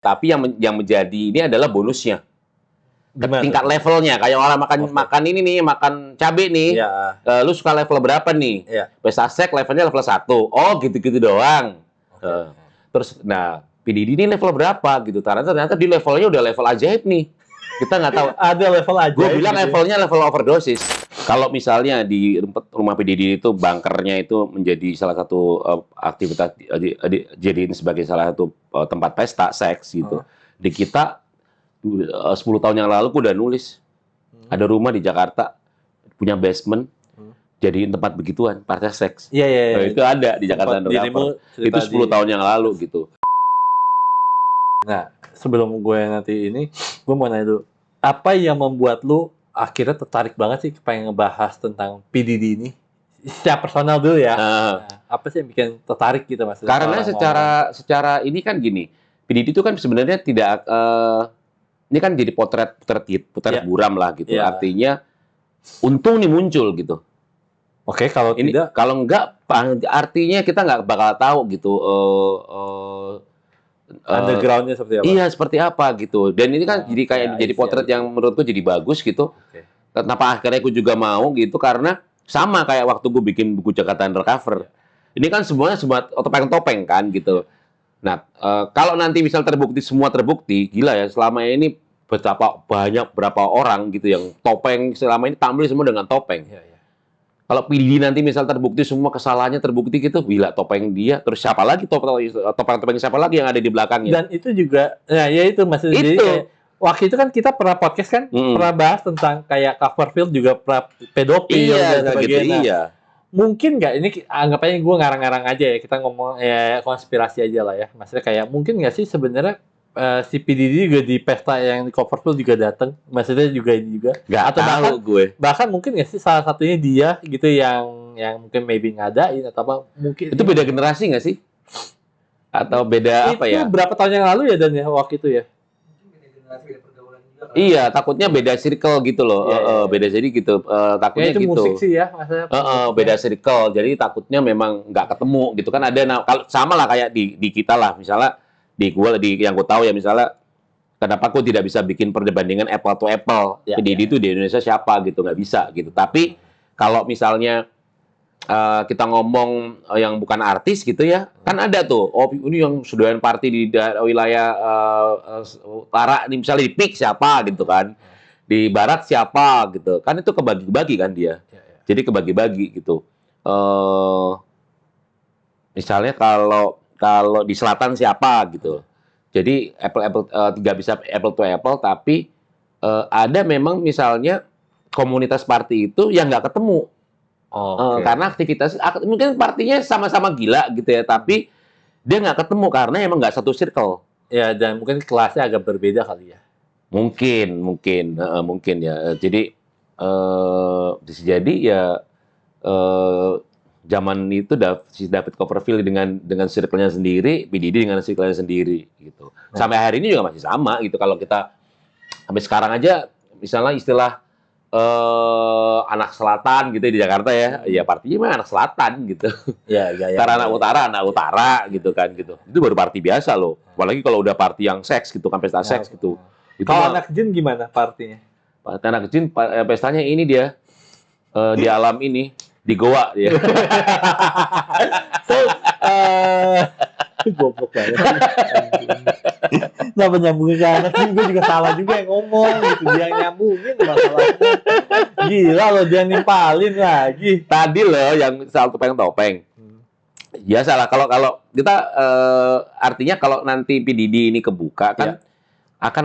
Tapi yang menjadi ini adalah bonusnya. Gimana Tingkat tuh? levelnya. Kayak orang Oke. makan ini nih, makan cabai nih. Iya. Lu suka level berapa nih? Iya. Pesta sek levelnya level 1. Oh, gitu-gitu doang. Oke. Terus, nah, PDD ini level berapa gitu. Ternyata di levelnya udah level ajaib nih. Kita nggak tahu. Ada level aja. Gue bilang levelnya level overdosis. Kalau misalnya di rumah PDD itu bunkernya itu menjadi salah satu aktivitas jadiin sebagai salah satu tempat pesta seks gitu. Di kita 10 tahun yang lalu gue udah nulis ada rumah di Jakarta punya basement jadiin tempat begituan, partai seks. Iya. Itu ada di Jakarta Undercover. Itu 10 tahun yang lalu gitu. Nah, sebelum gue nanti ini, gue mau nanya dulu, apa yang membuat lu akhirnya tertarik banget sih pengen ngebahas tentang PDD ini? Secara personal dulu ya. Nah, apa sih yang bikin tertarik gitu Mas? Karena secara ini kan gini, PDD itu kan sebenarnya tidak ini kan jadi potret buram lah gitu. Artinya untung nih muncul gitu. Oke, kalau ini tidak, kalau enggak artinya kita nggak bakal tahu gitu underground-nya seperti apa? Iya, seperti apa gitu. Dan ini kan jadi kayak jadi potret yang menurutku jadi bagus gitu. Kenapa akhirnya aku juga mau gitu karena sama kayak waktu gue bikin buku Jakarta Undercover. Ini kan semuanya topeng-topeng kan gitu. Nah, kalau nanti misal semua terbukti, gila ya, selama ini berapa orang gitu yang topeng selama ini tampil semua dengan topeng. Kalau PDD nanti misal terbukti semua kesalahannya terbukti gitu, gila topeng dia, terus siapa lagi topeng siapa lagi yang ada di belakangnya? Dan itu juga, nah ya itu maksudnya. Jadi kayak, waktu itu kan kita pernah podcast kan, pernah bahas tentang kayak Copperfield juga pernah pedofil dan sebagainya. Gitu, iya. Mungkin nggak, ini anggap aja gue ngarang-ngarang aja ya, kita ngomong ya konspirasi aja lah ya. Maksudnya kayak mungkin nggak sih sebenarnya si PDD juga di pesta yang di Copperfield juga datang, maksudnya juga ini juga. Nggak atau tahu gue. Bahkan mungkin nggak sih salah satunya dia gitu yang mungkin maybe ngadain atau apa mungkin. Itu beda generasi nggak sih? Atau beda apa ya? Itu berapa tahun yang lalu ya Dan ya waktu itu ya? Iya, takutnya beda circle gitu loh. Beda jadi gitu. Takutnya itu gitu. musik sih ya, maksudnya. Beda circle. Jadi takutnya memang nggak ketemu gitu kan ada kalau sama lah kayak di kita lah. Misalnya yang gue tahu ya misalnya kenapa aku tidak bisa bikin perbandingan apple to apple. PDD itu di Indonesia siapa gitu, nggak bisa gitu. Tapi kalau misalnya kita ngomong yang bukan artis gitu ya, kan ada tuh, oh ini yang sedoyan party di wilayah utara, misalnya di PIK siapa gitu kan, di barat siapa gitu, kan itu kebagi-bagi kan dia, jadi kebagi-bagi gitu. Misalnya kalau di selatan siapa gitu, jadi tidak bisa apple to apple, tapi ada memang misalnya komunitas party itu yang nggak ketemu. Karena aktivitas mungkin partinya sama-sama gila gitu ya, tapi dia nggak ketemu karena emang nggak satu circle. Ya, dan mungkin kelasnya agak berbeda kali ya. Mungkin ya. Jadi bisa jadi ya zaman itu si David Copperfield dengan circle-nya sendiri, PDD dengan circle-nya sendiri gitu. Sampai hari ini juga masih sama gitu. Kalau kita sampai sekarang aja misalnya istilah anak selatan gitu di Jakarta ya partinya mah anak selatan gitu. Karena anak utara gitu kan gitu. Itu baru party biasa loh. Apalagi kalau udah party yang seks gitu kan, pesta seks gitu. Kalau anak jin gimana partinya? Anak jin pestanya ini dia di alam ini, di goa dia. Goblok banget. Kenapa nyambungin ke anak jin? Gue juga salah juga yang ngomong gitu. Dia nyambungin masalahnya. Gila loh, dia nimpalin lagi. Tadi loh yang soal topeng-topeng. Ya salah, kalau kita artinya kalau nanti PDD ini kebuka kan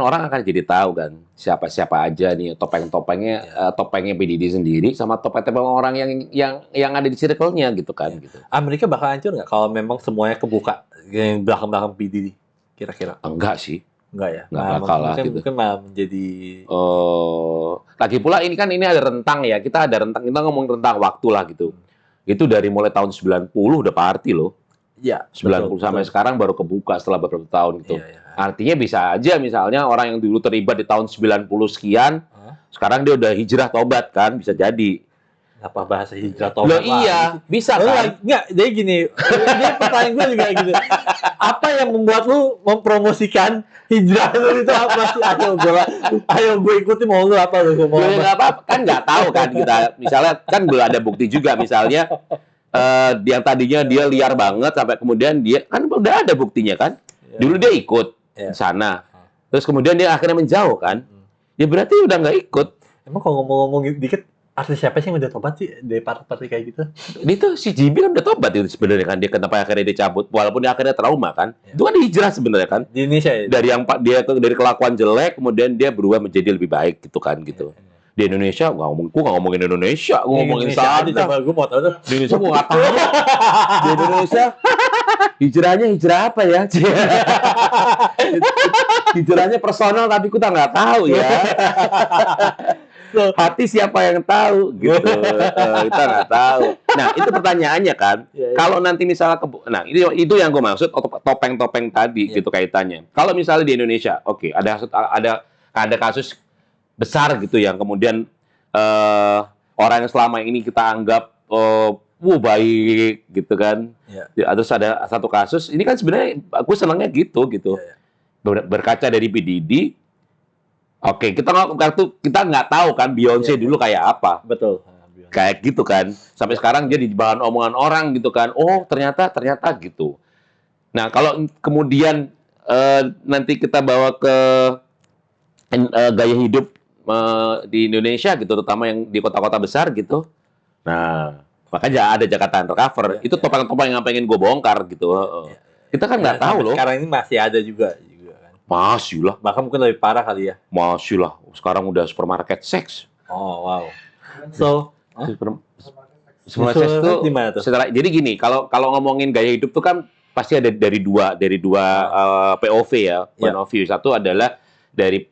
orang akan jadi tahu kan siapa aja nih topengnya PDD sendiri sama topeng orang yang ada di circle-nya gitu kan gitu. Amerika bakal hancur nggak kalau memang semuanya kebuka yang belakang PDD kira-kira? Enggak sih. Enggak ya? Enggak bakal lah gitu. Mungkin malah menjadi lagi pula ini ada rentang ya. Kita ngomong tentang waktu lah gitu. Itu dari mulai tahun 90 udah party loh. Iya, 90 sampai sekarang baru kebuka setelah beberapa tahun gitu. Artinya bisa aja misalnya orang yang dulu terlibat di tahun 90 sekian, sekarang dia udah hijrah tobat kan, bisa jadi. Apa bahasa hijrah Loh tobat? iya, bisa kan? Enggak, jadi gini, dia pertanyaan gue juga gitu. Apa yang membuat lu mempromosikan hijrah lu itu apa sih? Ayo gue ikuti mau lu apa lu mau Gue apa? nggak apa, kan nggak tahu kan kita. Misalnya kan belum ada bukti juga. Misalnya yang tadinya dia liar banget sampai kemudian dia kan udah ada buktinya kan. Dulu dia ikut Iya. di sana, terus kemudian dia akhirnya menjauh kan. Ya berarti udah nggak ikut. Emang kalau ngomong-ngomong dikit, artis siapa sih yang udah tobat sih dari partai kayak gitu? Itu si Jibi kan udah tobat itu sebenarnya kan, dia kenapa akhirnya dia cabut walaupun dia akhirnya trauma kan. Ya. Itu kan hijrah sebenarnya kan. Di Indonesia ya? Dari yang dari kelakuan jelek kemudian dia berubah menjadi lebih baik gitu kan gitu. Di Indonesia gua nggak ngomongin Indonesia, gua ngomongin Indonesia aja, sana. coba gue mau tahu tuh. Di Indonesia gua nggak tahu. Di Indonesia hijrahnya hijrah apa ya? Hijrahnya personal tapi kita nggak tahu ya. Hati siapa yang tahu gitu. Kita nggak tahu. Nah, itu pertanyaannya kan. Ya, ya. Kalau nanti misalnya nah itu yang gue maksud topeng-topeng tadi Ya. gitu kaitannya. Kalau misalnya di Indonesia, oke, ada kasus besar gitu yang kemudian orang yang selama ini kita anggap baik gitu kan. Ya. Terus ada satu kasus, ini kan sebenarnya aku senangnya gitu. Ya. Berkaca dari PDD, oke, kita nggak tahu kan Beyonce Iya. dulu kayak apa, Betul. kayak gitu kan. Sampai sekarang jadi bahan omongan orang gitu kan. Oh ternyata gitu. Nah kalau kemudian nanti kita bawa ke gaya hidup di Indonesia gitu, terutama yang di kota-kota besar gitu. Nah makanya ada Jakarta Undercover. Itu topeng-topeng yang pengen gue bongkar gitu. Kita kan nggak tahu loh. Sekarang ini masih ada juga kan. Masih lah. Bahkan mungkin lebih parah kali ya. Masih lah. Sekarang udah supermarket seks. Oh wow. So, Supermarket seks itu di mana tuh? jadi gini, kalau ngomongin gaya hidup tuh kan pasti ada dari dua POV ya. Point of view. Satu adalah dari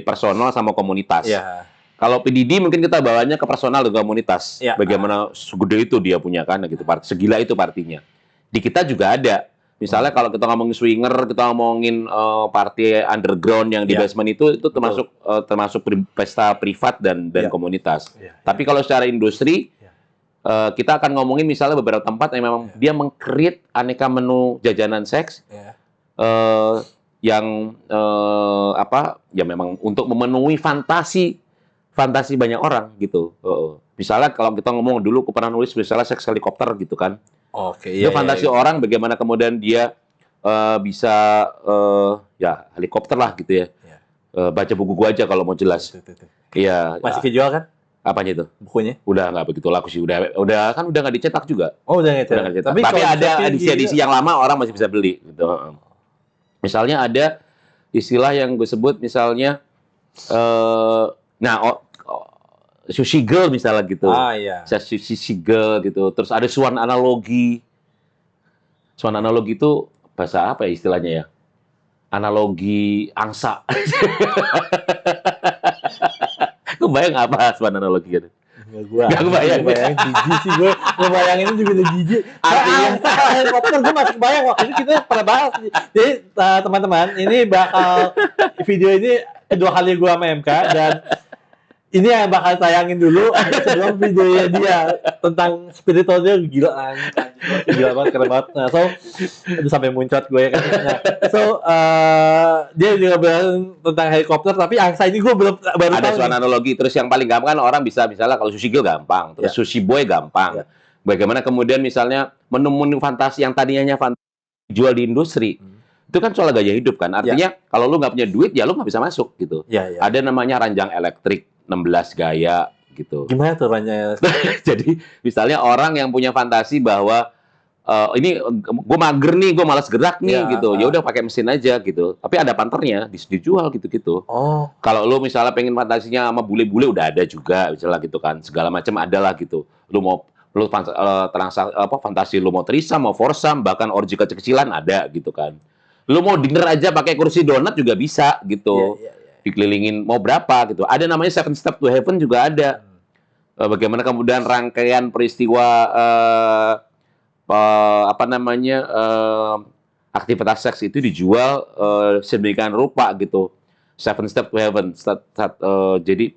personal sama komunitas. Iya. Kalau PDD mungkin kita bawanya ke personal dan komunitas. Ya. Bagaimana segede itu dia punya kan gitu, segila itu partinya. Di kita juga ada. Misalnya kalau kita ngomongin swinger, kita ngomongin party underground yang di basement itu termasuk pesta privat dan komunitas. Tapi kalau secara industri kita akan ngomongin misalnya beberapa tempat yang memang dia meng-create aneka menu jajanan seks yang ya memang untuk memenuhi fantasi banyak orang gitu. Misalnya kalau kita ngomong dulu, aku pernah nulis misalnya seks helikopter gitu kan. Oke, Itu fantasi orang bagaimana kemudian dia bisa ya helikopter lah gitu ya. Baca buku gua aja kalau mau jelas. Iya. Masih kejual kan? Apanya itu? Bukunya? Udah nggak begitu laku sih. Udah nggak dicetak juga. Oh, udah nggak Udah nggak dicetak. Tapi Tapi kalau ada Shopee edisi-edisi yang lama orang masih bisa beli gitu. Misalnya ada istilah yang gue sebut misalnya sushi girl misalnya gitu. Iya. Sushi girl gitu. Terus ada swan analogi. Swan analogi itu bahasa apa ya istilahnya ya? Analogi angsa. Kebayang apa swan analogi gitu? Nggak kebayang. Jijik sih gue. Ngebayangin juga udah jijik. Artinya helikopter gue masih kebayang. Waktu itu kita pernah bahas. Jadi teman-teman, ini bakal video ini kedua kali gue sama MK dan ini yang bakal tayangin dulu sebelum videonya dia tentang spiritual dia gila banget, keren banget. Nah, so itu sampai muncrat gue kan. Nah, so dia juga bilang tentang helikopter, tapi angsa ini gue baru ada tahu. suan analogi. Terus yang paling gampang kan orang bisa misalnya kalau sushi girl gampang, terus sushi boy gampang. Bagaimana kemudian misalnya menu-menu fantasi yang tadinya fantasi jual di industri. Itu kan soal gaya hidup kan. Artinya kalau lu nggak punya duit ya lu nggak bisa masuk gitu. Ada namanya ranjang elektrik 16 gaya gitu. Gimana tuh ranjangnya? Jadi misalnya orang yang punya fantasi bahwa ini gue mager nih, gue malas gerak nih gitu. Ya udah pakai mesin aja gitu. Tapi ada panternya, dijual gitu-gitu. Oh. Kalau lu misalnya pengen fantasinya sama bule-bule udah ada juga misalnya gitu kan. Segala macam ada lah gitu. Fantasi lu mau threesome, mau foursome, bahkan orgi kecil-kecilan ada gitu kan. Lu mau dinner aja pakai kursi donat juga bisa gitu. Dikelilingin mau berapa gitu. Ada namanya Seven Step to Heaven juga ada. Bagaimana kemudian rangkaian peristiwa aktivitas seks itu dijual sedemikian rupa gitu. Seven Step to Heaven. Jadi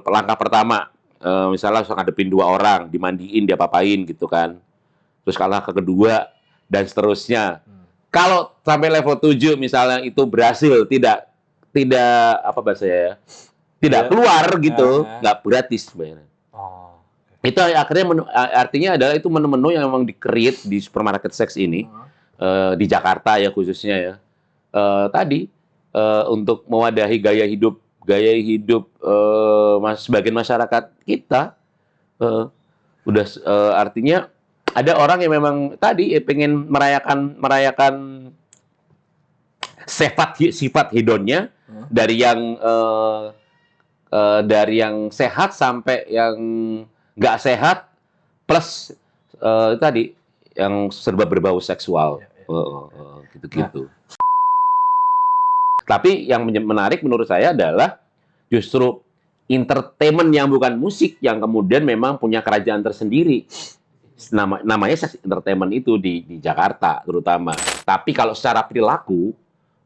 langkah pertama misalnya langsung ngadepin 2 orang, dimandiin, diapa-apain gitu kan. Terus kalah ke kedua dan seterusnya. Kalau sampai level 7 misalnya itu berhasil, tidak apa bahasanya ya, tidak keluar gitu, nggak gratis sebenarnya. Oh. Itu akhirnya artinya adalah itu menu-menu yang memang di-create di supermarket seks ini, di Jakarta ya khususnya ya. Tadi untuk mewadahi gaya hidup sebagian masyarakat kita, udah artinya ada orang yang memang tadi pengen merayakan sifat hedonnya dari yang sehat sampai yang nggak sehat, plus tadi yang serba berbau seksual, gitu-gitu. Tapi yang menarik menurut saya adalah justru entertainment yang bukan musik yang kemudian memang punya kerajaan tersendiri. Namanya sex entertainment itu di Jakarta terutama. Tapi kalau secara perilaku,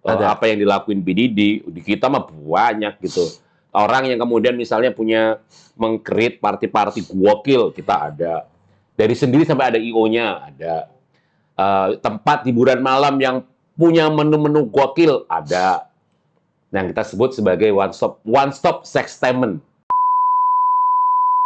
apa yang dilakuin BDD, di kita mah banyak gitu. Orang yang kemudian misalnya punya meng-create party-party gokil, kita ada. Dari sendiri sampai ada IO-nya, ada. Tempat hiburan malam yang punya menu-menu gokil, ada. Yang kita sebut sebagai one stop sextainment.